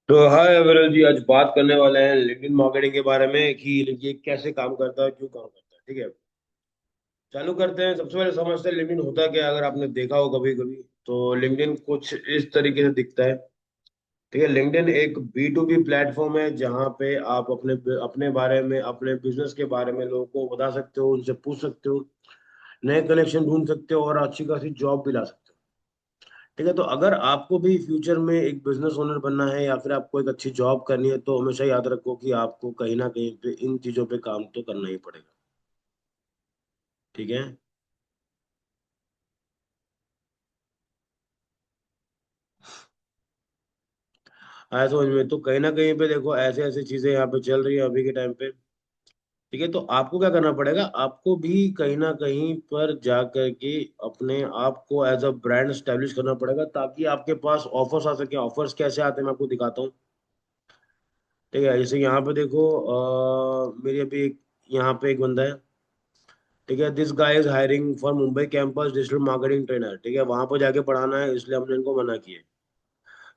तो हाय अविरल जी, आज बात करने वाले हैं लिंक्डइन मार्केटिंग के बारे में कि ये कैसे काम करता है, क्यों काम करता है। ठीक है, चालू करते हैं। सबसे पहले समझते हैं लिंक्डइन होता क्या है। अगर आपने देखा हो कभी कभी, तो लिंक्डइन कुछ इस तरीके से दिखता है। ठीक है, लिंक्डइन एक बी टू बी प्लेटफॉर्म है जहाँ पे आप अपने अपने बारे में, अपने बिजनेस के बारे में लोगों को बता सकते हो, उनसे पूछ सकते हो, नए कनेक्शन ढूंढ सकते हो और अच्छी खासी जॉब भी ला सकते हो। ठीक है, तो अगर आपको भी फ्यूचर में एक बिजनेस ओनर बनना है या फिर आपको एक अच्छी जॉब करनी है, तो हमेशा याद रखो कि आपको कहीं ना कहीं पे इन चीजों पे काम तो करना ही पड़ेगा। ठीक है। आया समझ में? तो कहीं ना कहीं पे देखो, ऐसे ऐसे चीजें यहाँ पे चल रही है अभी के टाइम पे। ठीक है, तो आपको क्या करना पड़ेगा, आपको भी कहीं ना कहीं पर जा करके अपने आप को एज अ ब्रांड स्टैब्लिश करना पड़ेगा, ताकि आपके पास ऑफर्स आ सके। ऑफर्स कैसे आते हैं मैं आपको दिखाता हूँ। ठीक है, जैसे यहाँ पे देखो, मेरी अभी यहाँ पे एक बंदा है। ठीक है, this guy is hiring for Mumbai campus digital marketing trainer. ठीक है, वहां पर जाके पढ़ाना है, इसलिए हमने इनको मना किया है।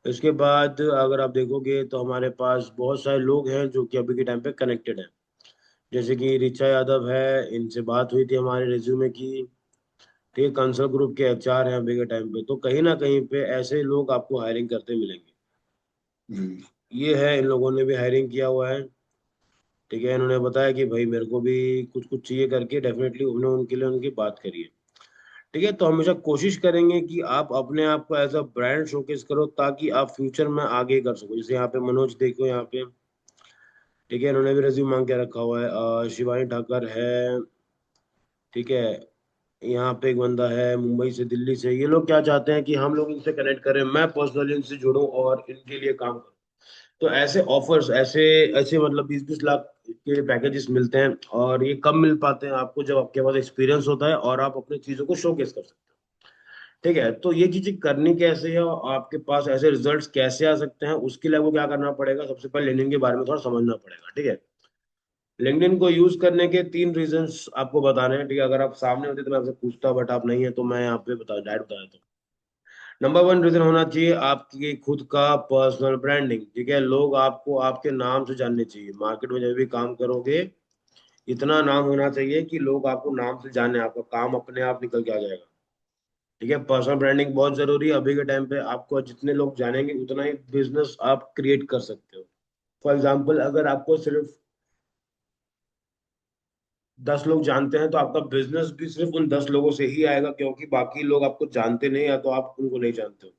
इसके बाद अगर आप देखोगे तो हमारे पास बहुत सारे लोग हैं जो कि अभी के टाइम पे कनेक्टेड हैं। जैसे कि रिचा यादव है, इनसे बात हुई थी हमारे रिज्यूमे की। ठीक है, कंसल्ट ग्रुप के एचआर हैं अभी के टाइम पे। तो कहीं ना कहीं पे ऐसे लोग आपको हायरिंग करते मिलेंगे। ये है, इन लोगों ने भी हायरिंग किया हुआ है। ठीक है, इन्होंने बताया कि भाई मेरे को भी कुछ कुछ चाहिए करके, डेफिनेटली हमने उनके लिए उनकी बात करी है। ठीक है, तो हमेशा कोशिश करेंगे कि आप अपने आप को एज अ ब्रांड शोकेस करो, ताकि आप फ्यूचर में आगे कर सको। जैसे यहाँ पे मनोज देखो यहाँ पे। ठीक है, इन्होंने भी रिज्यूम मांग के रखा हुआ है। शिवानी ठाकर है। ठीक है, यहाँ पे एक बंदा है मुंबई से, दिल्ली से। ये लोग क्या चाहते हैं कि हम लोग इनसे कनेक्ट करें, मैं पर्सनली इनसे जुड़ूं और इनके लिए काम करूं। तो ऐसे ऑफर्स, ऐसे ऐसे मतलब 20-20 लाख के पैकेजेस मिलते हैं। और ये कब मिल पाते हैं आपको, जब आपके पास एक्सपीरियंस होता है और आप अपनी चीजों को शोकेस कर सकते हो। ठीक है, तो ये चीजें करनी कैसे है और आपके पास ऐसे रिजल्ट्स कैसे आ सकते हैं, उसके लिए आपको क्या करना पड़ेगा। सबसे पहले लिंक्डइन के बारे में थोड़ा समझना पड़ेगा। ठीक है, लिंक्डइन को यूज करने के 3 रीजंस आपको बताने हैं। ठीक है, अगर आप सामने होते तो मैं आपसे पूछता, बट आप नहीं है तो मैं यहाँ पे डायरेक्ट बता देता हूँ। नंबर 1 रीजन होना चाहिए आपकी खुद का पर्सनल ब्रांडिंग। ठीक है, लोग आपको आपके नाम से जानने चाहिए। मार्केट में जब भी काम करोगे, इतना नाम होना चाहिए कि लोग आपको नाम से जाने, आपका काम अपने आप निकल के आ जाएगा। ठीक है, पर्सनल ब्रांडिंग बहुत जरूरी है अभी के टाइम पे। आपको जितने लोग जानेंगे उतना ही बिजनेस आप क्रिएट कर सकते हो। फॉर एग्जाम्पल, अगर आपको सिर्फ 10 लोग जानते हैं, तो आपका बिजनेस भी सिर्फ उन 10 लोगों से ही आएगा, क्योंकि बाकी लोग आपको जानते नहीं, या तो आप उनको नहीं जानते हो।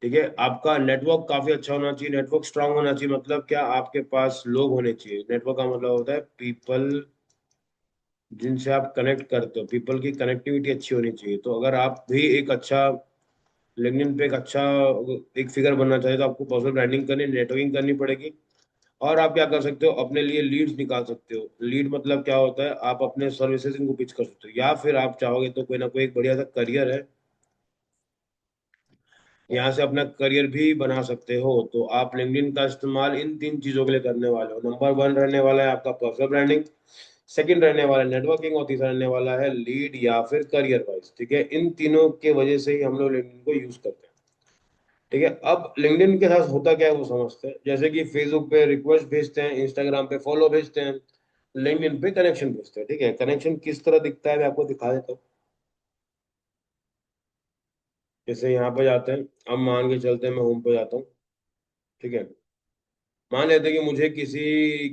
ठीक है, आपका नेटवर्क काफी अच्छा होना चाहिए। नेटवर्क स्ट्रांग होना चाहिए, मतलब क्या, आपके पास लोग होने चाहिए। नेटवर्क का मतलब होता है पीपल, जिनसे आप कनेक्ट करते हो। पीपल की कनेक्टिविटी अच्छी होनी चाहिए। तो अगर आप भी एक अच्छा लिंक्डइन पे एक अच्छा एक फिगर बनना चाहिए, तो आपको पर्सनल ब्रांडिंग करनी, नेटवर्किंग करनी पड़ेगी। और आप क्या कर सकते हो, अपने लिए लीड्स निकाल सकते हो। लीड मतलब क्या होता है, आप अपने सर्विसेज इनको पिच कर सकते हो, या फिर आप चाहोगे तो कोई ना कोई एक बढ़िया सा करियर है, यहाँ से अपना करियर भी बना सकते हो। तो आप लिंक्डइन का इस्तेमाल इन 3 चीजों के लिए करने वाले हो। नंबर 1 रहने वाला है आपका पर्सनल ब्रांडिंग, सेकंड रहने वाला है नेटवर्किंग, और तीसरा रहने वाला है लीड या फिर करियर वाइज। ठीक है, इन तीनों के वजह से ही हम लोग लिंक्डइन को यूज करते हैं। ठीक है, अब लिंक्डइन के साथ होता क्या है वो समझते हैं। जैसे कि फेसबुक पे रिक्वेस्ट भेजते हैं, इंस्टाग्राम पे फॉलो भेजते हैं, लिंक्डइन पे कनेक्शन भेजते हैं। ठीक है, कनेक्शन किस तरह दिखता है मैं आपको दिखा देता हूँ। जैसे यहाँ पे जाते हैं, अब मान के चलते हैं मैं होम पे जाता हूँ। ठीक है, मान लेते हैं कि मुझे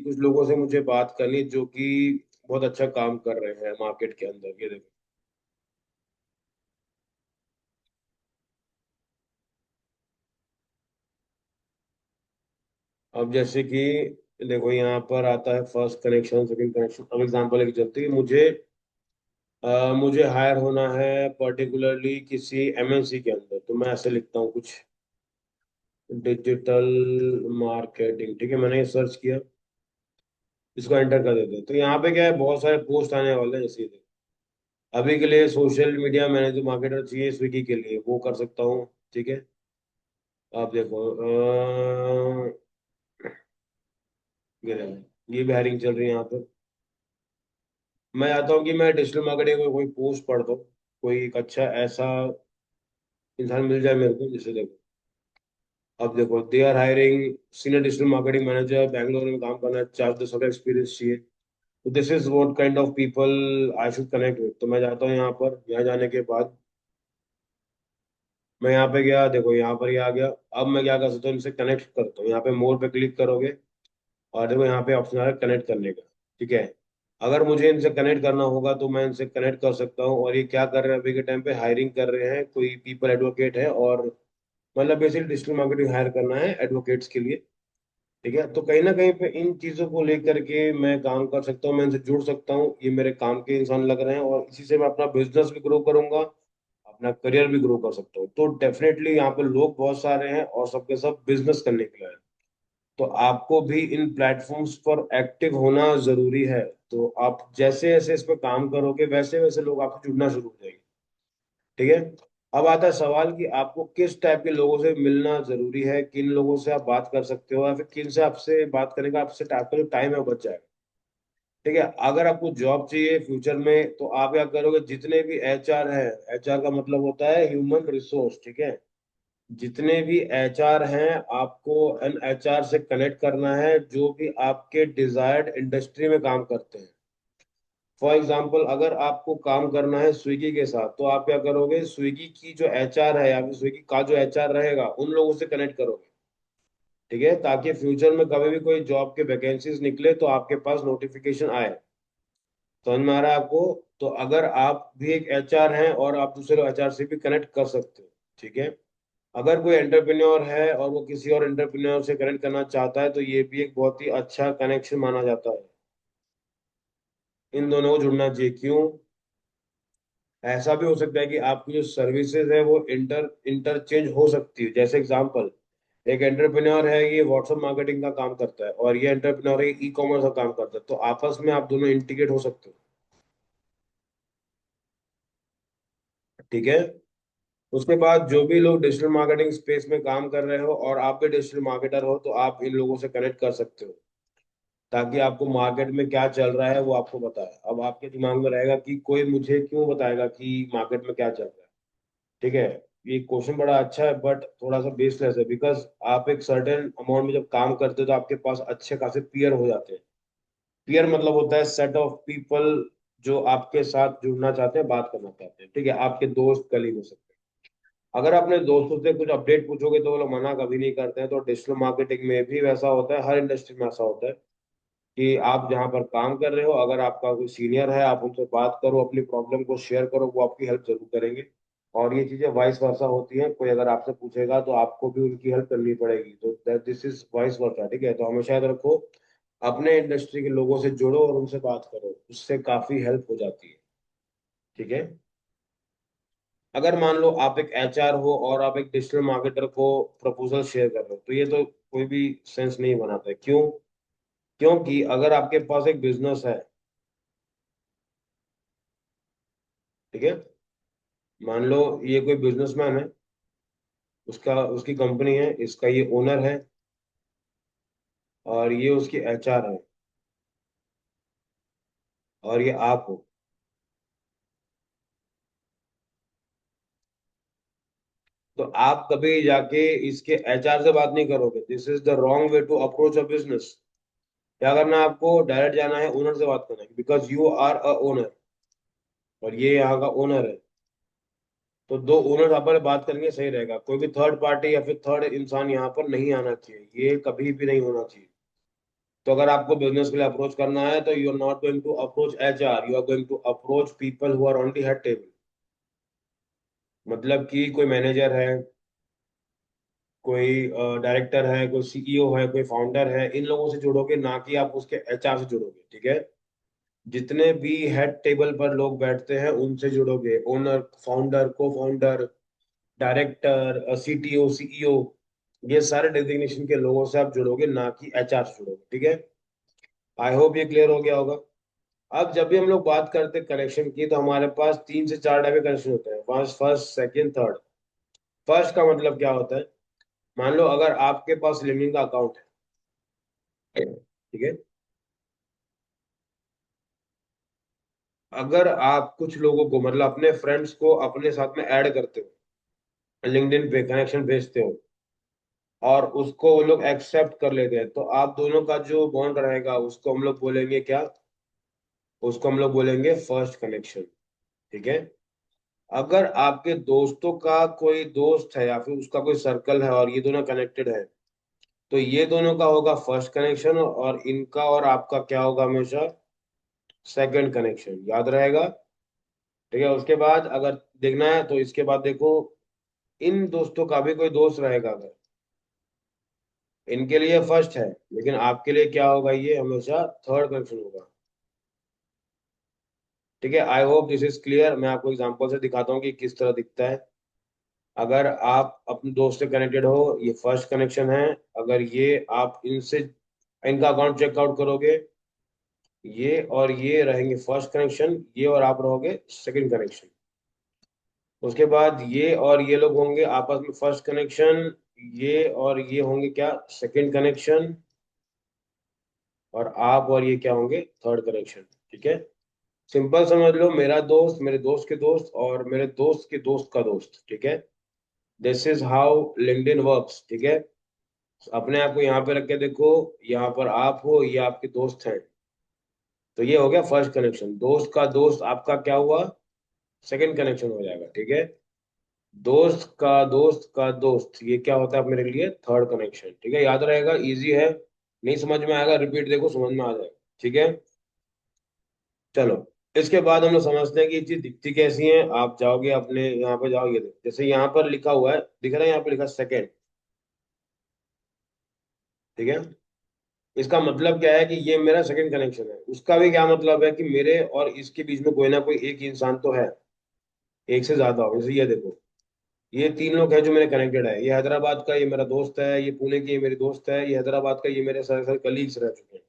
कुछ लोगों से मुझे बात करनी है, जो कि बहुत अच्छा काम कर रहे हैं मार्केट के अंदर। ये देखो, अब जैसे कि देखो, यहाँ पर आता है फर्स्ट कनेक्शन, सेकंड कनेक्शन। अब एग्जांपल एक चलती है, मुझे हायर होना है पर्टिकुलरली किसी एमएनसी के अंदर। तो मैं ऐसे लिखता हूँ कुछ, डिजिटल मार्केटिंग। ठीक है, मैंने ये सर्च किया, इसको एंटर कर देते हैं। तो यहाँ पे क्या है, बहुत सारे पोस्ट आने वाले हैं। जैसे ये देखो, अभी के लिए सोशल मीडिया मैनेजर मार्केटर चाहिए स्विगी के लिए, वो कर सकता हूँ। ठीक है, आप देखो, ये देखो, ये भी हायरिंग चल रही है यहाँ पे। मैं चाहता हूँ कि मैं डिजिटल मार्केटिंग में कोई पोस्ट पढ़ दूँ, कोई एक अच्छा ऐसा इंसान मिल जाए मेरे को। जैसे देखो, अब देखो, they are hiring senior digital marketing manager, Bangalore में काम करना है, 4 10 साल का एक्सपीरियंस चाहिए। तो this is what kind of people I should connect with. तो मैं जाता हूँ यहाँ पर, यहाँ जाने के बाद मैं यहाँ पे गया, देखो यहाँ पर ही आ गया। अब मैं क्या कर सकता हूँ, इनसे कनेक्ट करता हूँ। यहाँ पे मोर पे क्लिक करोगे और देखो यहाँ पे ऑप्शन आ रहा है कनेक्ट करने का। ठीक है, अगर मुझे इनसे कनेक्ट करना होगा तो मैं इनसे कनेक्ट कर सकता हूँ। और ये क्या कर रहे हैं, अभी के टाइम पे हायरिंग कर रहे हैं, कोई पीपल एडवोकेट है, और मतलब बेसिकली डिजिटल मार्केटिंग हायर करना है एडवोकेट्स के लिए। ठीक है, तो कहीं ना कहीं पे इन चीजों को लेकर के मैं काम कर सकता हूँ, मैं इनसे जुड़ सकता हूँ, ये मेरे काम के इंसान लग रहे हैं, और इसी से मैं अपना बिजनेस भी ग्रो करूंगा, अपना करियर भी ग्रो कर सकता हूँ। तो डेफिनेटली यहाँ पे लोग बहुत सारे हैं और सबके सब बिजनेस करने के लिए हैं। तो आपको भी इन प्लेटफॉर्म्स पर एक्टिव होना जरूरी है। तो आप जैसे जैसे इस पर काम करोगे वैसे वैसे लोग आपसे जुड़ना शुरू हो जाएंगे। ठीक है, अब आता है सवाल कि आपको किस टाइप के लोगों से मिलना जरूरी है, किन लोगों से आप बात कर सकते हो, या फिर किन से आपसे बात करने का आपसे आपका जो टाइम है वो बच जाएगा। ठीक है, अगर आपको जॉब चाहिए फ्यूचर में तो आप क्या करोगे, जितने भी एचआर है, एचआर का मतलब होता है ह्यूमन रिसोर्स, ठीक है, जितने भी एचआर हैं आपको एन एचआर से कनेक्ट करना है, जो भी आपके डिजायर्ड इंडस्ट्री में काम करते हैं। फॉर एग्जाम्पल, अगर आपको काम करना है स्विगी के साथ, तो आप क्या करोगे, स्विगी की जो एचआर है या फिर स्विगी का जो एचआर रहेगा उन लोगों से कनेक्ट करोगे। ठीक है, ताकि फ्यूचर में कभी भी कोई जॉब के वैकेंसीज निकले तो आपके पास नोटिफिकेशन आए। समझ में आ रहा है आपको? तो अगर आप भी एक एचआर हैं और आप दूसरे एचआर से भी कनेक्ट कर सकते हो। ठीक है, अगर कोई एंटरप्रेन्योर है और वो किसी और एंटरप्रेन्योर से कनेक्ट करना चाहता है तो ये भी एक बहुत ही अच्छा कनेक्शन माना जाता है। इन दोनों को जुड़ना चाहिए। क्यों? ऐसा भी हो सकता है कि आपकी जो सर्विसेज है वो इंटरचेंज हो सकती है। जैसे एग्जांपल, एक एंटरप्रेन्योर है, ये व्हाट्सएप मार्केटिंग का काम करता है, और ये एंटरप्रेन्योर है ई कॉमर्स का काम करता है, तो आपस में आप दोनों इंटीग्रेट हो सकते हो। ठीक है, उसके बाद जो भी लोग डिजिटल मार्केटिंग स्पेस में काम कर रहे हो और आप भी डिजिटल मार्केटर हो, तो आप इन लोगों से कनेक्ट कर सकते हो, ताकि आपको मार्केट में क्या चल रहा है वो आपको बताए। अब आपके दिमाग में रहेगा कि कोई मुझे क्यों बताएगा कि मार्केट में क्या चल रहा है। ठीक है, ये क्वेश्चन बड़ा अच्छा है बट थोड़ा सा बेसलेस है, बिकॉज आप एक सर्टेन अमाउंट में जब काम करते हो तो आपके पास अच्छे खासे पीयर हो जाते हैं। पीयर मतलब होता है सेट ऑफ पीपल जो आपके साथ जुड़ना चाहते हैं, बात करना चाहते हैं। ठीक है, आपके दोस्त कलीग हो सकते हैं। अगर अपने दोस्तों से कुछ अपडेट पूछोगे तो वो लोग मना कभी नहीं करते हैं। तो डिजिटल मार्केटिंग में भी वैसा होता है, हर इंडस्ट्री में ऐसा होता है कि आप जहाँ पर काम कर रहे हो, अगर आपका कोई सीनियर है, आप उनसे बात करो, अपनी प्रॉब्लम को शेयर करो, वो आपकी हेल्प जरूर करेंगे। और ये चीजें वाइस वर्सा होती हैं, कोई अगर आपसे पूछेगा तो आपको भी उनकी हेल्प करनी पड़ेगी। तो दिस इज वाइस वर्सा। ठीक है, तो हमेशा याद रखो, अपने इंडस्ट्री के लोगों से जुड़ो और उनसे बात करो, उससे काफी हेल्प हो जाती है। ठीक है, अगर मान लो आप एक एचआर हो और आप एक डिजिटल मार्केटर को प्रपोजल शेयर कर रहे हो, तो ये तो कोई भी सेंस नहीं बनाता है। क्यों? क्योंकि अगर आपके पास एक बिजनेस है, ठीक है, मान लो ये कोई बिजनेसमैन है, उसका उसकी कंपनी है, इसका ये ओनर है, और ये उसकी एचआर है, और ये आप हो। तो आप कभी जाके इसके एचआर से बात नहीं करोगे। This is the wrong way to approach a business. क्या करना है आपको, डायरेक्ट जाना है ओनर से बात करना है, because you are a owner और ये यहाँ का ओनर है। तो दो ओनर आप पर बात करेंगे सही रहेगा। कोई भी थर्ड पार्टी या फिर थर्ड इंसान यहाँ पर नहीं आना चाहिए, ये कभी भी नहीं होना चाहिए। तो अगर आपको बिजनेस के लिए अप्रोच करना है तो you are not going to approach HR, you are going to approach people who are on the head table. मतलब कि कोई मैनेजर है, कोई डायरेक्टर है, कोई सीईओ है, कोई फाउंडर है, इन लोगों से जुड़ोगे, ना कि आप उसके एचआर से जुड़ोगे। ठीक है, जितने भी हेड टेबल पर लोग बैठते हैं उनसे जुड़ोगे, ओनर, फाउंडर, को फाउंडर, डायरेक्टर, सीटीओ, सीईओ, ये सारे डेजिग्नेशन के लोगों से आप जुड़ोगे, ना कि एचआर से जुड़ोगे। ठीक है, आई होप ये क्लियर हो गया होगा। अब जब भी हम लोग बात करते हैं कनेक्शन की, तो हमारे पास 3 से 4 टाइप के कनेक्शन होते हैं, फर्स्ट, सेकंड, थर्ड। फर्स्ट का मतलब क्या होता है, मान लो अगर आपके पास लिंक्डइन का अकाउंट है, ठीक है, अगर आप कुछ लोगों को, मतलब अपने फ्रेंड्स को अपने साथ में ऐड करते हो, लिंक्डइन पे कनेक्शन भेजते हो, और उसको वो लोग एक्सेप्ट कर लेते हैं, तो आप दोनों का जो बॉन्ड रहेगा उसको हम लोग बोलेंगे क्या? उसको हम लोग बोलेंगे फर्स्ट कनेक्शन। ठीक है। अगर आपके दोस्तों का कोई दोस्त है या फिर उसका कोई सर्कल है और ये दोनों कनेक्टेड है, तो ये दोनों का होगा फर्स्ट कनेक्शन, और इनका और आपका क्या होगा हमेशा? Second connection. याद रहेगा? ठीक है। उसके बाद अगर देखना है तो इसके बाद देखो, इन दोस्तों का भी कोई दोस्त रहेगा अगर, इनके लिए फर्स्ट है, लेकिन आपके लिए क्या होगा? ये हमेशा थर्ड कनेक्शन होगा। ठीक है। I hope this is clear. मैं आपको एग्जांपल से दिखाता हूँ कि किस तरह दिखता है। अगर आप अपने दोस्त से कनेक्टेड हो, ये फर्स्ट कनेक्शन है। अगर ये आप इनसे इनका अकाउंट चेकआउट करोगे, ये और ये रहेंगे फर्स्ट कनेक्शन, ये और आप रहोगे सेकंड कनेक्शन। उसके बाद ये और ये लोग होंगे आपस में फर्स्ट कनेक्शन, ये और ये होंगे क्या? Second connection. और आप और ये क्या होंगे? Third connection. ठीक है। सिंपल समझ लो, मेरा दोस्त मेरे दोस्त के दोस्त और मेरे दोस्त के दोस्त का दोस्त। ठीक है। This is how LinkedIn works. ठीक है। अपने आप को यहाँ पे रख के देखो, यहाँ पर आप हो, ये आपके दोस्त हैं, तो ये हो गया फर्स्ट कनेक्शन। दोस्त का दोस्त आपका क्या हुआ? सेकंड कनेक्शन हो जाएगा। ठीक है। दोस्त का दोस्त ये क्या होता है मेरे लिए? Third connection. ठीक है। याद रहेगा, इजी है। नहीं समझ में आएगा रिपीट देखो, समझ में आ जाएगा। ठीक है। चलो, इसके बाद हम लोग समझते हैं कि ये चीज दिखती कैसी है। आप जाओगे अपने यहाँ पे, जाओगे देखो, जैसे यहाँ पर लिखा हुआ है, दिख रहा है यहाँ पे लिखा सेकंड। ठीक है। इसका मतलब क्या है कि ये मेरा सेकंड कनेक्शन है। उसका भी क्या मतलब है कि मेरे और इसके बीच में कोई ना कोई एक इंसान तो है, एक से ज्यादा हो। जैसे ये देखो, ये तीन लोग हैं जो मेरे कनेक्टेड है। ये हैदराबाद का ये मेरा दोस्त है, ये पुणे की ये मेरी दोस्त है, ये हैदराबाद का ये मेरे सारे सारे कलीग्स रह चुके हैं।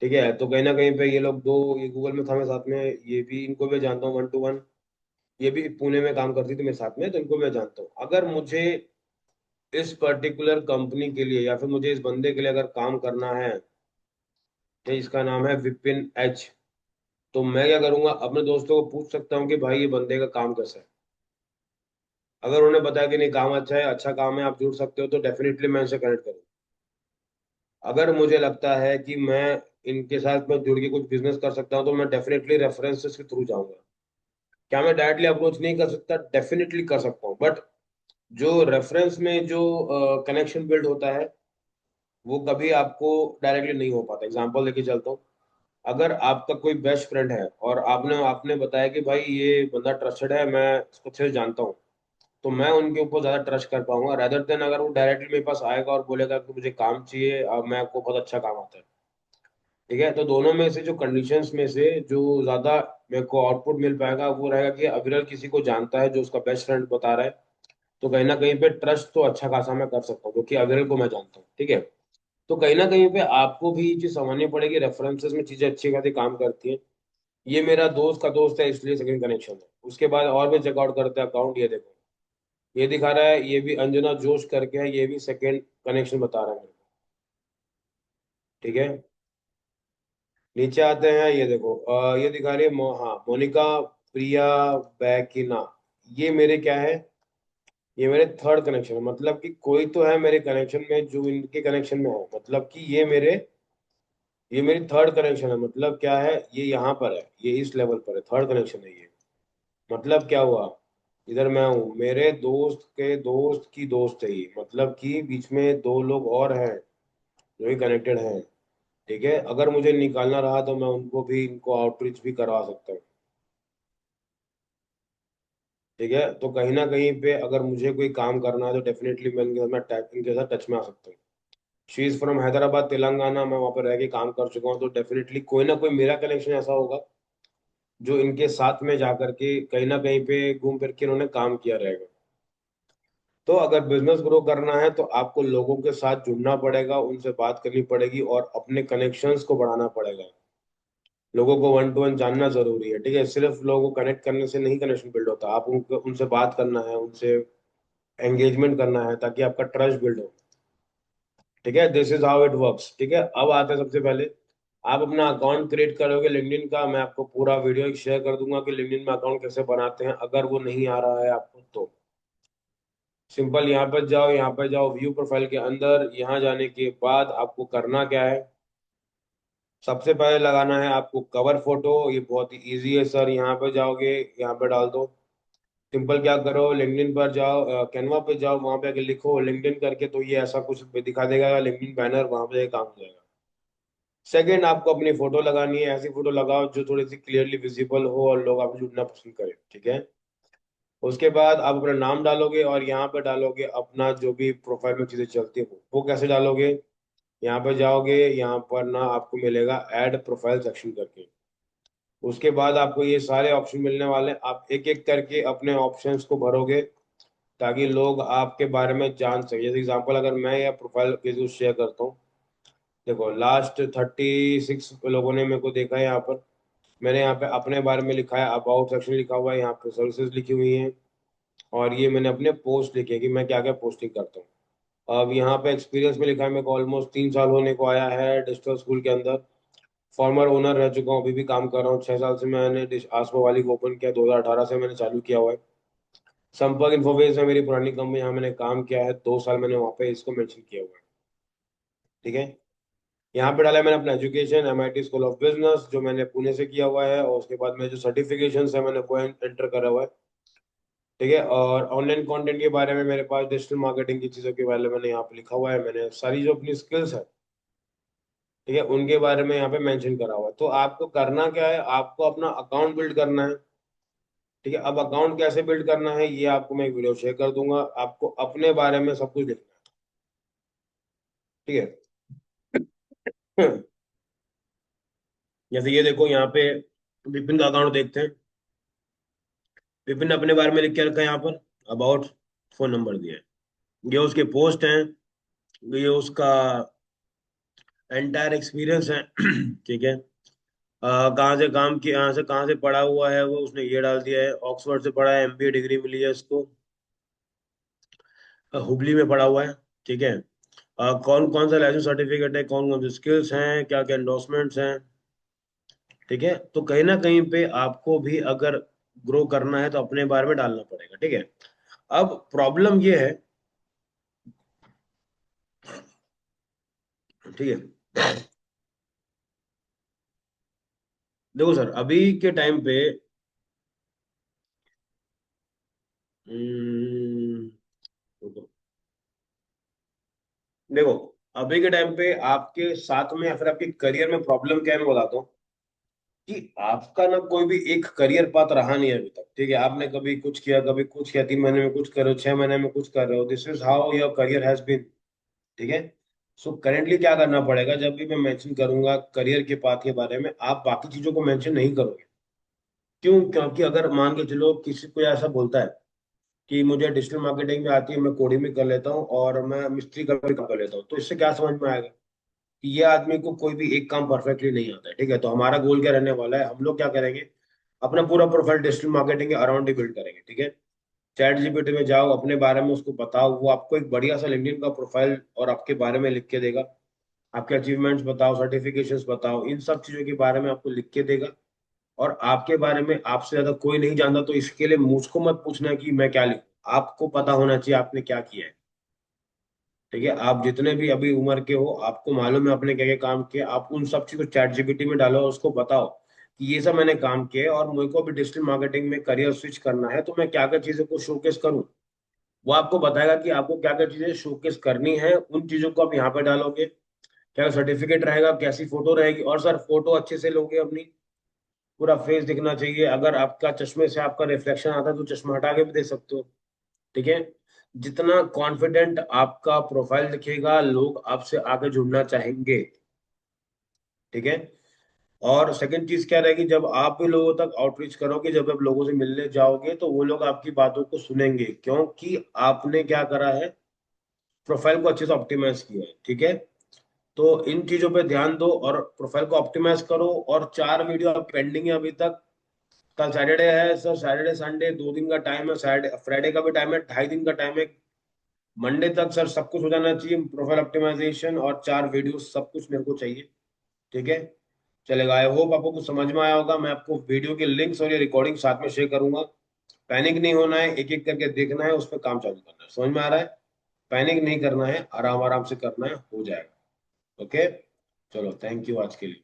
ठीक है। तो कहीं ना कहीं पे ये लोग दो, ये गूगल में था मेरे साथ में, ये भी, इनको भी जानता हूँ 1 to 1। ये भी पुणे में काम करती थी मेरे साथ में, तो इनको मैं जानता हूँ। अगर मुझे इस पर्टिकुलर कंपनी के लिए या फिर मुझे इस बंदे के लिए अगर काम करना है, तो इसका नाम है विपिन एच, तो मैं क्या करूंगा? अपने दोस्तों को पूछ सकता हूँ कि भाई ये बंदे का काम कैसा है। अगर उन्होंने बताया कि नहीं काम अच्छा है, अच्छा काम है, आप जुड़ सकते हो, तो डेफिनेटली मैं इनसे कनेक्ट करूँ। अगर मुझे लगता है कि मैं इनके साथ में जुड़ के कुछ बिजनेस कर सकता हूँ, तो मैं डेफिनेटली रेफरेंसेस के थ्रू जाऊंगा। क्या मैं डायरेक्टली अप्रोच नहीं कर सकता? डेफिनेटली कर सकता हूँ, बट जो रेफरेंस में जो कनेक्शन बिल्ड होता है, वो कभी आपको डायरेक्टली नहीं हो पाता। एग्जांपल लेके चलता हूँ। अगर आपका कोई बेस्ट फ्रेंड है और आपने आपने बताया कि भाई ये बंदा ट्रस्टेड है, मैं इसको अच्छे से जानता हूँ, तो मैं उनके ऊपर ज्यादा ट्रस्ट कर पाऊंगा, रेदर देन अगर वो डायरेक्टली मेरे पास आएगा और बोलेगा कि मुझे काम चाहिए, अब मैं आपको बहुत अच्छा काम आता है। ठीक है। तो दोनों में से जो कंडीशंस में से जो ज्यादा मेरे को आउटपुट मिल पाएगा, वो रहेगा कि अविरल किसी को जानता है जो उसका बेस्ट फ्रेंड बता रहा है, तो कहीं ना कहीं पे ट्रस्ट तो अच्छा खासा मैं कर सकता हूँ, क्योंकि अविरल को मैं जानता हूँ। ठीक है। तो कहीं ना कहीं पे आपको भी ये चीज समझनी पड़ेगी, रेफरेंसेस में चीजें अच्छी खासी काम करती हैं। ये मेरा दोस्त का दोस्त है, इसलिए सेकंड कनेक्शन है। उसके बाद और भी चेकआउट करते हैं अकाउंट, ये देखो, ये दिखा रहा है, ये भी अंजना जोश करके है, ये भी सेकंड कनेक्शन बता रहा है मेरे को। ठीक है। नीचे आते हैं, ये देखो, ये दिखा रही है हाँ, मोनिका प्रिया बैकिना। ये मेरे क्या है? ये मेरे थर्ड कनेक्शन है। मतलब कि कोई तो है मेरे कनेक्शन में जो इनके कनेक्शन में है, मतलब कि ये मेरी थर्ड कनेक्शन है। मतलब क्या है? ये यहाँ पर है, ये इस लेवल पर है, थर्ड कनेक्शन है ये। मतलब क्या हुआ? इधर मैं हूँ, मेरे दोस्त के दोस्त की दोस्त है ये, मतलब कि बीच में दो लोग और हैं जो भी कनेक्टेड हैं। ठीक है। अगर मुझे निकालना रहा तो मैं उनको भी, इनको आउटरीच भी करवा सकता हूँ। ठीक है। तो कहीं ना कहीं पे अगर मुझे कोई काम करना है, तो डेफिनेटली मैं इनके साथ टच में आ सकता हूँ। She is from Hyderabad Telangana, मैं वहाँ पर रह के काम कर चुका हूँ, तो डेफिनेटली कोई ना कोई मेरा कनेक्शन ऐसा होगा जो इनके साथ में जा करके कहीं ना कहीं पे घूम फिर के इन्होंने काम किया रहेगा। तो अगर बिजनेस ग्रो करना है, तो आपको लोगों के साथ जुड़ना पड़ेगा, उनसे बात करनी पड़ेगी और अपने कनेक्शंस को बढ़ाना पड़ेगा। लोगों को 1 to 1 जानना जरूरी है। ठीक है। सिर्फ लोगों को कनेक्ट करने से नहीं कनेक्शन बिल्ड होता, आप उनको, उनसे बात करना है, उनसे एंगेजमेंट करना है, ताकि आपका ट्रस्ट बिल्ड हो। ठीक है। This is how it works. ठीक है। अब आते हैं सबसे पहले, आप अपना अकाउंट क्रिएट करोगे लिंक्डइन का, मैं आपको पूरा वीडियो शेयर कर दूंगा कि लिंक्डइन में अकाउंट कैसे बनाते हैं, अगर वो नहीं आ रहा है आपको तो। सिंपल यहाँ पर जाओ, यहाँ पर जाओ व्यू प्रोफाइल के अंदर। यहाँ जाने के बाद आपको करना क्या है, सबसे पहले लगाना है आपको कवर फोटो। ये बहुत ही इजी है सर। यहाँ पे जाओगे, यहाँ पे डाल दो। सिंपल क्या करो, लिंक्डइन पर जाओ, कैनवा पे जाओ, वहां पे आके लिखो लिंक्डइन करके, तो ये ऐसा कुछ दिखा देगा लिंक्डइन बैनर, वहां पे काम हो जाएगा। सेकंड, आपको अपनी फोटो लगानी है। ऐसी फोटो लगाओ जो थोड़ी सी क्लियरली विजिबल हो और लोग आपसे जुड़ना पसंद करें, ठीक है। उसके बाद आप अपना नाम डालोगे और यहाँ पे डालोगे अपना जो भी प्रोफाइल में चीजें चलती है वो कैसे डालोगे। यहाँ पे जाओगे, यहाँ पर ना आपको मिलेगा ऐड प्रोफाइल सेक्शन करके। उसके बाद आपको ये सारे ऑप्शन मिलने वाले हैं। आप एक एक करके अपने ऑप्शंस को भरोगे ताकि लोग आपके बारे में जान सके। जैसे एग्जांपल, अगर मैं या प्रोफाइल के शेयर करता हूँ, देखो लास्ट 36 लोगों ने मेरे को देखा है यहाँ पर। मैंने यहाँ पे अपने बारे में लिखा है, अबाउट सेक्शन लिखा हुआ है, यहाँ पे सर्विसेज लिखी हुई हैं, और ये मैंने अपने पोस्ट लिखे कि मैं क्या क्या पोस्टिंग करता हूँ। अब यहाँ पे एक्सपीरियंस में लिखा है, मेरे को ऑलमोस्ट 3 साल होने को आया है डिजिटल स्कूल के अंदर। फॉर्मर ओनर रह चुका हूँ, अभी भी काम कर रहा हूँ। 6 साल से मैंने आसपा वाली को ओपन किया, 2018 से मैंने चालू किया हुआ है। संपर्क इन्फोवेस है मेरी पुरानी कंपनी, यहाँ मैंने काम किया है 2 साल, मैंने वहाँ पे इसको मेंशन किया हुआ है, ठीक है। यहाँ पे डाला है मैंने अपना education, MIT school of business, जो मैंने पुणे से किया हुआ है, और उसके बाद मेरे जो सर्टिफिकेशन है मैंने वो एंटर करा हुआ है, ठीक है। और ऑनलाइन कंटेंट के बारे में मेरे पास डिजिटल मार्केटिंग की चीज़ों के बारे में मैंने यहाँ पे लिखा हुआ है। मैंने सारी जो अपनी स्किल्स है, ठीक है, उनके बारे में यहाँ पे मेंशन करा हुआ है। तो आपको करना क्या है, आपको अपना अकाउंट बिल्ड करना है, ठीक है। अब अकाउंट कैसे बिल्ड करना है ये आपको मैं एक वीडियो शेयर कर दूंगा। आपको अपने बारे में सब कुछ लिखना है, ठीक है। जैसे ये देखो, यहाँ पे विपिन का अकाउंट देखते हैं। विपिन ने अपने बारे में लिख के रखा है यहाँ पर, अबाउट, फोन नंबर दिया है, ये उसके पोस्ट हैं, ये उसका एंटायर एक्सपीरियंस है। ठीक है। कहाँ से काम किया, यहाँ से कहाँ से पढ़ा हुआ है वो उसने ये डाल दिया है, ऑक्सफोर्ड से पढ़ा है, एमबीए डिग्री मिली है इसको, हुबली में पढ़ा हुआ है, ठीक है। कौन कौन सा लाइसेंस सर्टिफिकेट है, कौन कौन से स्किल्स हैं, क्या क्या एंडोर्समेंट्स हैं, ठीक है। तो कहीं ना कहीं पे आपको भी अगर ग्रो करना है तो अपने बारे में डालना पड़ेगा, ठीक है। अब प्रॉब्लम ये है, ठीक है, देखो सर अभी के टाइम पे, हम्म, रुको। देखो अभी के टाइम पे आपके साथ में या फिर आपके करियर में प्रॉब्लम क्या है मैं बताता हूँ, कि आपका ना कोई भी एक करियर पाथ रहा नहीं है अभी तक, ठीक है। आपने कभी कुछ किया, कभी कुछ किया, 3 महीने में कुछ कर रहे हो, 6 महीने में कुछ कर रहे हो, this is how your career has been, ठीक है। सो करेंटली क्या करना पड़ेगा, जब भी मैं मेंशन करूंगा करियर के पाथ के बारे में, आप बाकी चीजों को मेंशन नहीं करोगे। क्यों? क्योंकि अगर मान के चलो किसी को ऐसा बोलता है कि मुझे डिजिटल मार्केटिंग में आती है, मैं कोडिंग भी कर लेता हूँ और मैं मिस्त्री का भी काम कर लेता हूँ, तो इससे क्या समझ में आएगा कि ये आदमी को कोई भी एक काम परफेक्टली नहीं आता है, ठीक है। तो हमारा गोल क्या रहने वाला है, हम लोग क्या करेंगे, अपना पूरा प्रोफाइल डिजिटल मार्केटिंग के अराउंड ही बिल्ड करेंगे, ठीक है। चैट जीपीटी में जाओ, अपने बारे में उसको बताओ, वो आपको एक बढ़िया सा लिंक्डइन का प्रोफाइल और आपके बारे में लिख के देगा। आपके अचीवमेंट्स बताओ, सर्टिफिकेशंस बताओ, इन सब चीजों के बारे में आपको लिख के देगा। और आपके बारे में आपसे ज्यादा कोई नहीं जानता, तो इसके लिए मुझको मत पूछना कि मैं क्या लिखूं, आपको पता होना चाहिए आपने क्या किया है, ठीक है। आप जितने भी अभी उम्र के हो, आपको मालूम है आपने क्या क्या काम किया, आप उन सब चीजों को चैट जीपीटी में डालो और उसको बताओ कि ये सब मैंने काम किया है और मुझे को भी डिजिटल मार्केटिंग में करियर स्विच करना है, तो मैं क्या क्या चीजों को शोकेस करूं। वो आपको बताएगा कि आपको क्या क्या चीजें शोकेस करनी है, उन चीजों को आप यहाँ पे डालोगे, क्या सर्टिफिकेट रहेगा, कैसी फोटो रहेगी। और सर फोटो अच्छे से लोगे अपनी, पूरा फेस दिखना चाहिए। अगर आपका चश्मे से आपका रिफ्लेक्शन आता है तो चश्मा हटा के भी दे सकते हो, ठीक है। जितना कॉन्फिडेंट आपका प्रोफाइल दिखेगा, लोग आपसे आगे जुड़ना चाहेंगे, ठीक है। और सेकंड चीज क्या रहेगी, जब आप भी लोगों तक आउटरीच करोगे, जब आप लोगों से मिलने जाओगे, तो वो लोग आपकी बातों को सुनेंगे, क्योंकि आपने क्या करा है, प्रोफाइल को अच्छे से ऑप्टिमाइज किया है, ठीक है। तो इन चीजों पे ध्यान दो और प्रोफाइल को ऑप्टिमाइज करो। और 4 वीडियो आप पेंडिंग है अभी तक। कल सैटरडे है सर, सैटरडे संडे 2 दिन का टाइम है, सैटरडे फ्राइडे का भी टाइम है, 2.5 दिन का टाइम है। मंडे तक सर सब कुछ हो जाना चाहिए, प्रोफाइल ऑप्टिमाइजेशन और 4 वीडियो, सब कुछ मेरे को चाहिए, ठीक है। चलेगा, आई होप आपको कुछ समझ में आया होगा। मैं आपको वीडियो के लिंक्स और ये रिकॉर्डिंग साथ में शेयर करूंगा। पैनिक नहीं होना है, एक एक करके देखना है, उस पर काम चालू करना है। समझ में आ रहा है? पैनिक नहीं करना है, आराम आराम से करना है, हो जाएगा। ओके, चलो थैंक यू आज के लिए।